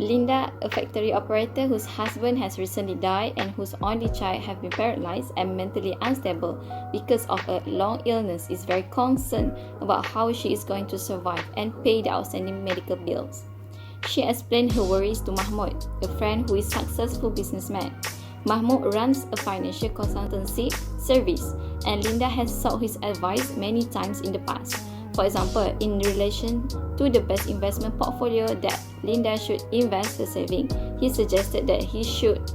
Linda, a factory operator whose husband has recently died and whose only child have been paralyzed and mentally unstable because of a long illness, is very concerned about how she is going to survive and pay the outstanding medical bills. She explained her worries to Mahmud, a friend who is a successful businessman. Mahmud runs a financial consultancy service, and Linda has sought his advice many times in the past. For example, in relation to the best investment portfolio that Linda should invest her saving, he suggested that he should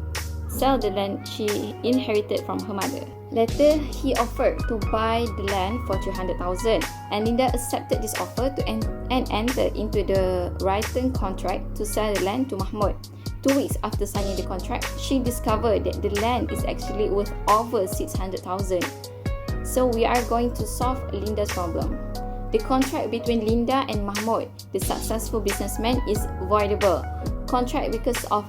sell the land she inherited from her mother. Later, he offered to buy the land for 300,000, and Linda accepted this offer and entered into the written contract to sell the land to Mahmud. 2 weeks after signing the contract, she discovered that the land is actually worth over 600,000. So we are going to solve Linda's problem. The contract between Linda and Mahmud, the successful businessman, is voidable. Contract because of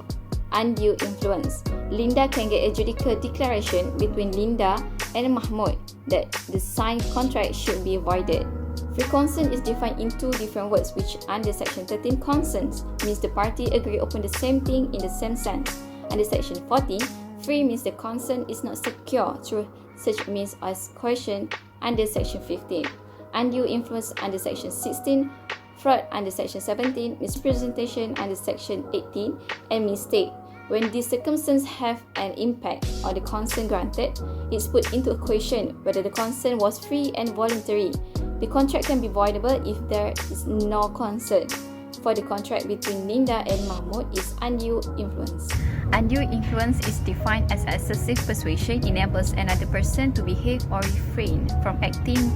undue influence. Linda can get a judicial declaration between Linda and Mahmud that the signed contract should be voided. Free consent is defined in two different words, which under Section 13, consent means the party agree upon the same thing in the same sense. Under Section 14, free means the consent is not secure through such means as coercion under Section 15. Undue influence under Section 16, fraud under Section 17, misrepresentation under Section 18, and mistake. When these circumstances have an impact on the consent granted, it's put into a question whether the consent was free and voluntary. The contract can be voidable if there is no consent. For the contract between Linda and Mahmud is undue influence. Undue influence is defined as excessive persuasion enables another person to behave or refrain from acting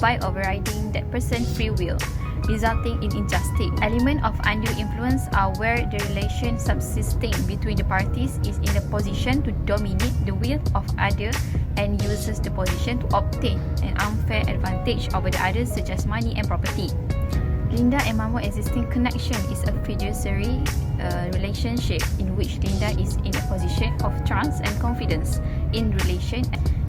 by overriding that person's free will, resulting in injustice. Elements of undue influence are where the relation subsisting between the parties is in a position to dominate the will of others and uses the position to obtain an unfair advantage over the others, such as money and property. Linda and Mahmud's existing connection is a fiduciary relationship in which Linda is in a position of trust and confidence in relation,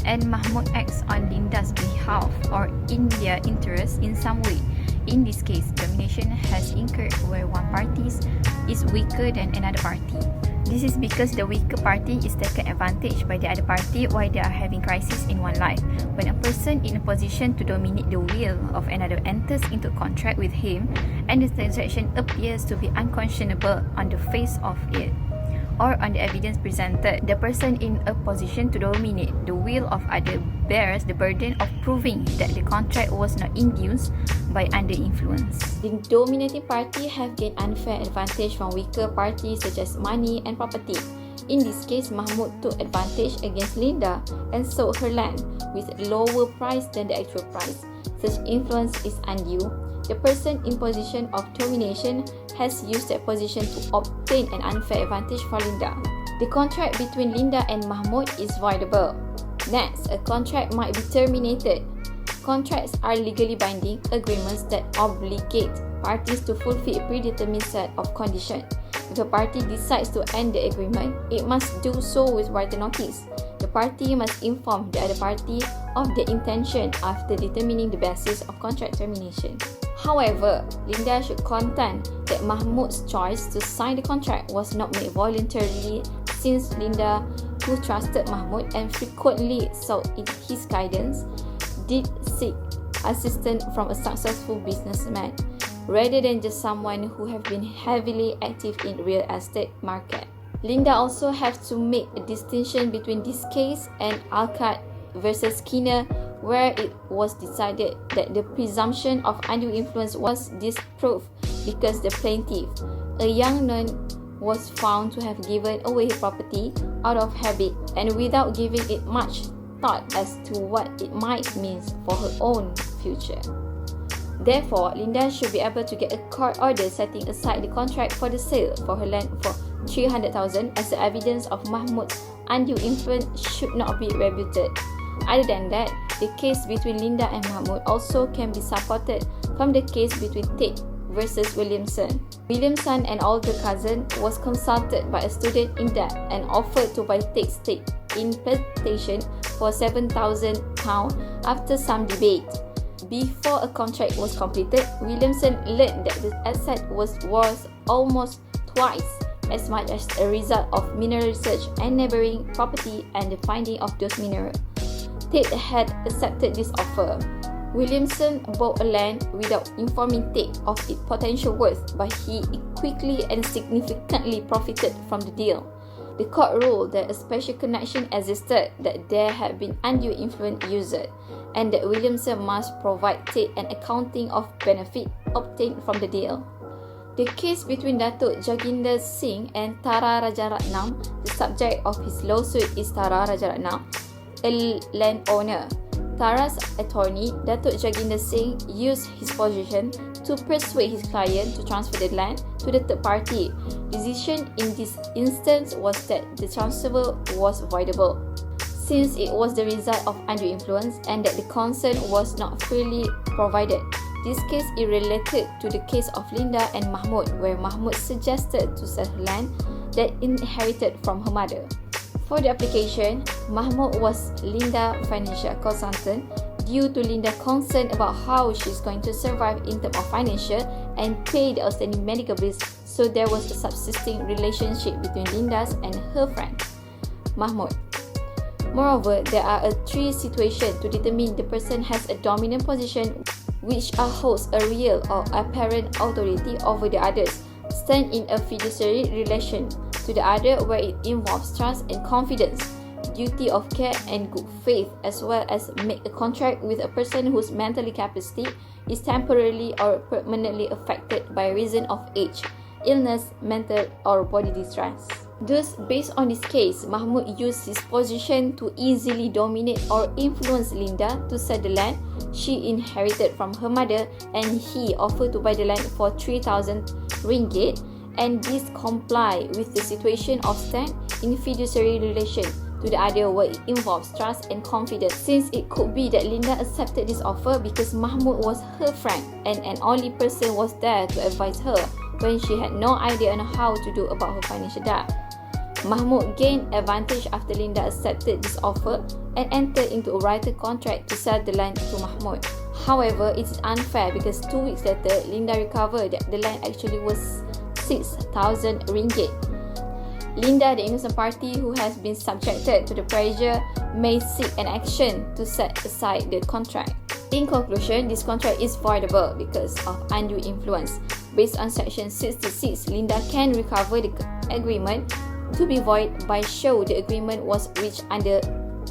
and Mahmud acts on Linda's behalf or in their interest in some way. In this case, domination has occurred where one party is weaker than another party. This is because the weaker party is taken advantage by the other party while they are having crisis in one life. When a person in a position to dominate the will of another enters into contract with him and the transaction appears to be unconscionable on the face of it, or on the evidence presented, the person in a position to dominate the will of others bears the burden of proving that the contract was not induced by under influence. The dominating party have gained unfair advantage from weaker parties such as money and property. In this case, Mahmud took advantage against Linda and sold her land with lower price than the actual price. Such influence is undue. The person in position of domination has used that position to obtain an unfair advantage for Linda. The contract between Linda and Mahmud is voidable. Next, a contract might be terminated. Contracts are legally binding agreements that obligate parties to fulfill a predetermined set of conditions. If a party decides to end the agreement, it must do so with written notice. The party must inform the other party of their intention after determining the basis of contract termination. However, Linda should contend that Mahmud's choice to sign the contract was not made voluntarily, since Linda, who trusted Mahmud and frequently sought his guidance, did seek assistance from a successful businessman, rather than just someone who have been heavily active in real estate market. Linda also has to make a distinction between this case and Alcott versus Skinner, where it was decided that the presumption of undue influence was disproved because the plaintiff, a young nun, was found to have given away her property out of habit and without giving it much thought as to what it might mean for her own future. Therefore, Linda should be able to get a court order setting aside the contract for the sale for her land for 300,000 as the evidence of Mahmud's undue influence should not be rebutted. Other than that, the case between Linda and Mahmud also can be supported from the case between Tate versus Williamson. Williamson, an older cousin, was consulted by a student in debt and offered to buy Tate's stake in plantation for £7,000 after some debate. Before a contract was completed, Williamson learned that the asset was worth almost twice as much as a result of mineral research and neighbouring property and the finding of those minerals. Tate had accepted this offer. Williamson bought a land without informing Tate of its potential worth, but he quickly and significantly profited from the deal. The court ruled that a special connection existed, that there had been undue influence used, and that Williamson must provide Tate an accounting of benefit obtained from the deal. The case between Datuk Jaginder Singh and Tara Rajaratnam, the subject of his lawsuit is Tara Rajaratnam, a landowner. Tara's attorney, Datuk Jaginder Singh, used his position to persuade his client to transfer the land to the third party. Decision in this instance was that the transfer was voidable, since it was the result of undue influence and that the consent was not freely provided. This case is related to the case of Linda and Mahmud, where Mahmud suggested to sell her land that inherited from her mother. For the application, Mahmud was Linda's financial consultant due to Linda's concern about how she is going to survive in terms of financial and pay the outstanding medical bills, so there was a subsisting relationship between Linda's and her friend, Mahmud. Moreover, there are three situations to determine the person has a dominant position which holds a real or apparent authority over the others, stand in a fiduciary relation to the other where it involves trust and confidence, duty of care and good faith, as well as make a contract with a person whose mental capacity is temporarily or permanently affected by reason of age, illness, mental or body distress. Thus, based on this case, Mahmud used his position to easily dominate or influence Linda to sell the land she inherited from her mother, and he offered to buy the land for 3,000 ringgit, and this comply with the situation of stand in fiduciary relation to the other where it involves trust and confidence, since it could be that Linda accepted this offer because Mahmud was her friend and an only person was there to advise her when she had no idea on how to do about her financial debt. Mahmud gained advantage after Linda accepted this offer and entered into a written contract to sell the land to Mahmud. However, it is unfair because 2 weeks later, Linda recovered that the land actually was 6,000 ringgit. Linda, the innocent party who has been subjected to the pressure, may seek an action to set aside the contract. In conclusion, this contract is voidable because of undue influence. Based on Section 66, Linda can recover the agreement to be void by show the agreement was reached under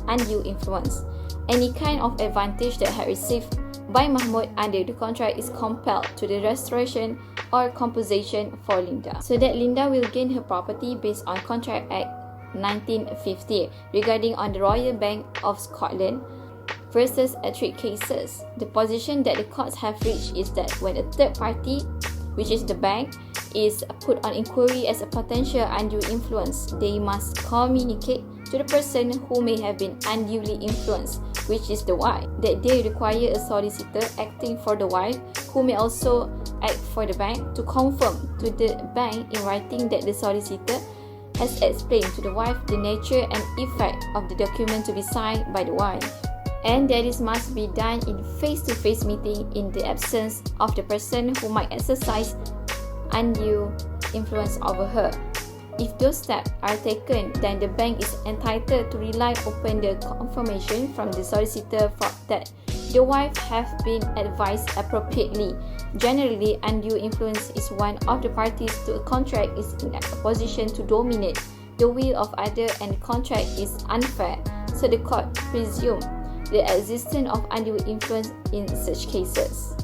undue influence. Any kind of advantage that had received by Mahmud under the contract is compelled to the restoration or compensation for Linda, so that Linda will gain her property based on Contract Act 1950 regarding on the Royal Bank of Scotland versus Ettrick cases. The position that the courts have reached is that when a third party, which is the bank, is put on inquiry as a potential undue influence, they must communicate to the person who may have been unduly influenced, which is the wife, that they require a solicitor acting for the wife, who may also act for the bank, to confirm to the bank in writing that the solicitor has explained to the wife the nature and effect of the document to be signed by the wife, and that this must be done in face-to-face meeting in the absence of the person who might exercise undue influence over her. If those steps are taken, then the bank is entitled to rely upon the confirmation from the solicitor that the wife have been advised appropriately. Generally, undue influence is one of the parties to a contract is in a position to dominate the will of other, and the contract is unfair, so the court presumes the existence of undue influence in such cases.